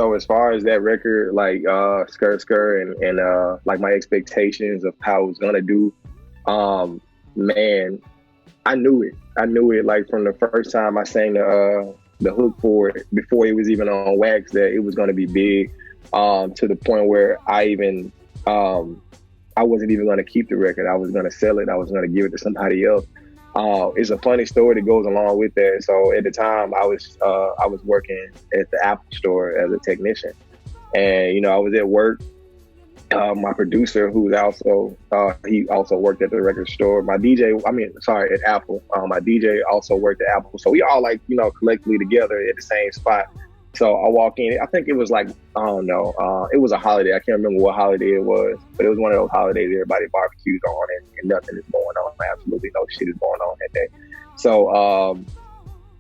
So as far as that record, like Skrr Skrr and like my expectations of how it was gonna do, man, I knew it. I knew it like from the first time I sang the hook for it before it was even on wax that it was gonna be big. To the point where I wasn't even gonna keep the record. I was gonna sell it. I was gonna give it to somebody else. It's a funny story that goes along with that. So at the time, I was working at the Apple store as a technician, and I was at work. My producer, who's also he also worked at the record store. My DJ, at Apple. My DJ also worked at Apple. So we all collectively together at the same spot. So I walk in. I think it was like, I don't know. It was a holiday. I can't remember what holiday it was, but it was one of those holidays everybody barbecues on and nothing is going on. Absolutely no shit is going on that day. So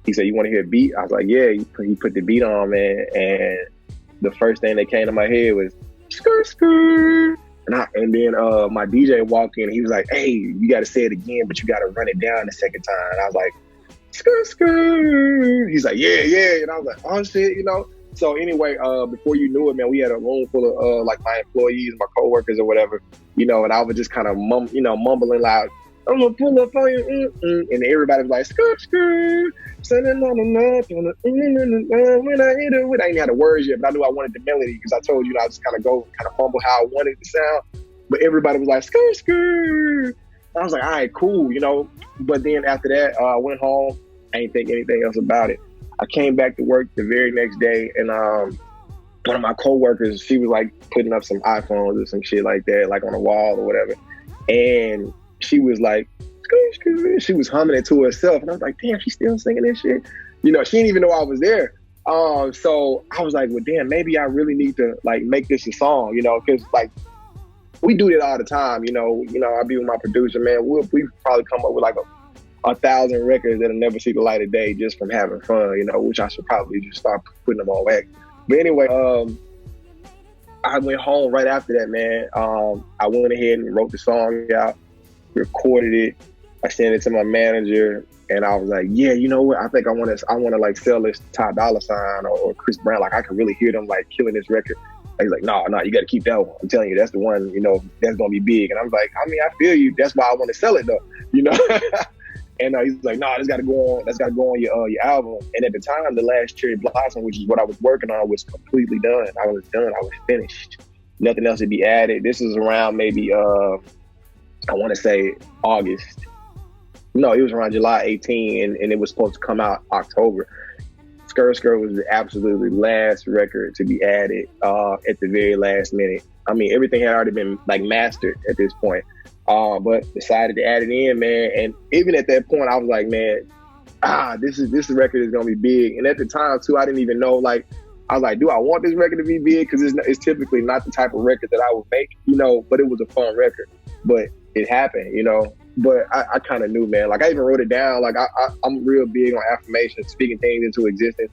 he said, "You want to hear a beat?" I was like, "Yeah." He put the beat on, man, and the first thing that came to my head was Skrr Skrr. And then my DJ walked in and he was like, "Hey, you got to say it again, but you got to run it down the second time." And I was like, Skrr Skrr. He's like, yeah. And I was like, oh shit, So anyway, before you knew it, man, we had a room full of like my employees, my coworkers or whatever, and I was just kind of mumbling loud, "I'm gonna pull up on you," and everybody was like, Skrr Skrr. When I hit it with, I ain't had the words yet, but I knew I wanted the melody because I told you I just kind of mumble how I wanted it to sound. But everybody was like, Skrr Skrr. I was like, all right, cool, But then after that, I went home. I ain't think anything else about it. I came back to work the very next day, and one of my coworkers, she was like putting up some iPhones or some shit like that, like on the wall or whatever. And she was like, Skrr Skrr. She was humming it to herself, and I was like, damn, she's still singing this shit. She didn't even know I was there. So I was like, well, damn, maybe I really need to like make this a song, because like, we do that all the time, I be with my producer, man. We probably come up with like 1,000 records that'll never see the light of day just from having fun, which I should probably just start putting them on wax. But anyway, I went home right after that, man. I went ahead and wrote the song out, recorded it. I sent it to my manager, and I was like, yeah, you know what? I think I want to like sell this Ty Dolla $ign or Chris Brown. Like I can really hear them like killing this record. He's like, no, you got to keep that one. I'm telling you, that's the one, that's going to be big. And I'm like, I feel you. That's why I want to sell it though, And he's like, no, that's got to go on. That's got to go on your album. And at the time, The Last Cherry Blossom, which is what I was working on, was completely done. I was done. I was finished. Nothing else to be added. This is around maybe, I want to say August. No, it was around July 18, and it was supposed to come out October. Skrr Skrr was the absolutely last record to be added at the very last minute. Everything had already been like mastered at this point, but decided to add it in, man. And even at that point, I was like, man, this record is gonna be big. And at the time too, I didn't even know. Like, I was like, do I want this record to be big? Because it's typically not the type of record that I would make, But it was a fun record. But it happened, But I kind of knew, man. Like, I even wrote it down. Like, I'm real big on affirmation, speaking things into existence.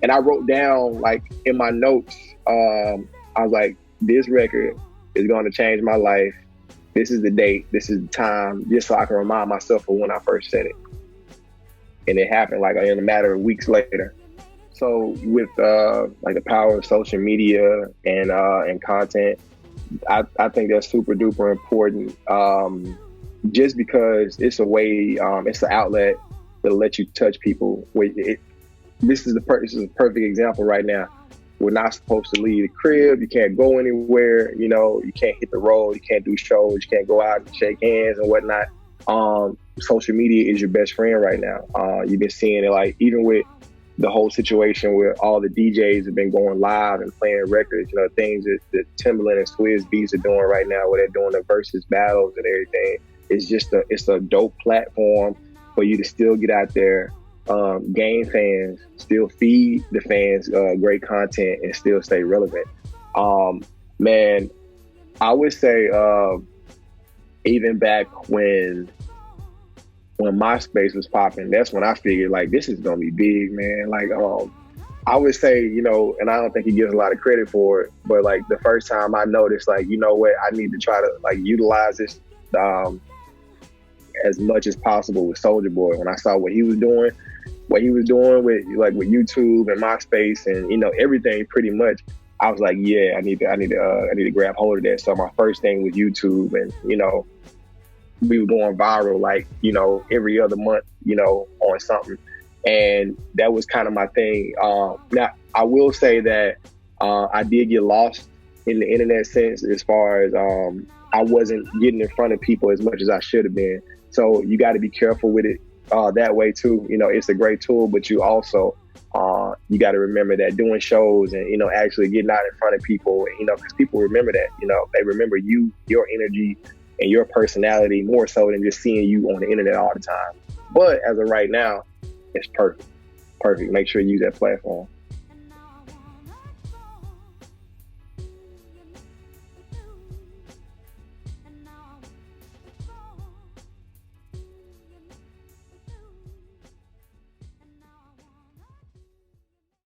And I wrote down, like, in my notes, I was like, this record is going to change my life. This is the date. This is the time, just so I can remind myself of when I first said it. And it happened, like, in a matter of weeks later. So with, like, the power of social media and content, I think that's super duper important. Just because it's a way, it's an outlet that'll let you touch people. This is a perfect example right now. We're not supposed to leave the crib. You can't go anywhere. You can't hit the road. You can't do shows. You can't go out and shake hands and whatnot. Social media is your best friend right now. You've been seeing it, like, even with the whole situation where all the DJs have been going live and playing records, things that Timbaland and Swizz Beatz are doing right now, where they're doing the versus battles and everything. It's a dope platform for you to still get out there, gain fans, still feed the fans great content, and still stay relevant. Man, I would say even back when MySpace was popping, that's when I figured, like, this is gonna be big, man. Like, I would say, and I don't think he gives a lot of credit for it, but like the first time I noticed, like, what, I need to try to like utilize this as much as possible with Soulja Boy. When I saw what he was doing, what he was doing with YouTube and MySpace and everything pretty much. I was like, yeah, I need to grab hold of that. So my first thing was YouTube, and we were going viral every other month, on something, and that was kind of my thing. Now I will say that I did get lost in the internet sense as far as I wasn't getting in front of people as much as I should have been. So you got to be careful with it that way too. It's a great tool, but you also you got to remember that doing shows and actually getting out in front of people, because people remember that. They remember you, your energy, and your personality more so than just seeing you on the internet all the time. But as of right now, it's perfect. Make sure you use that platform.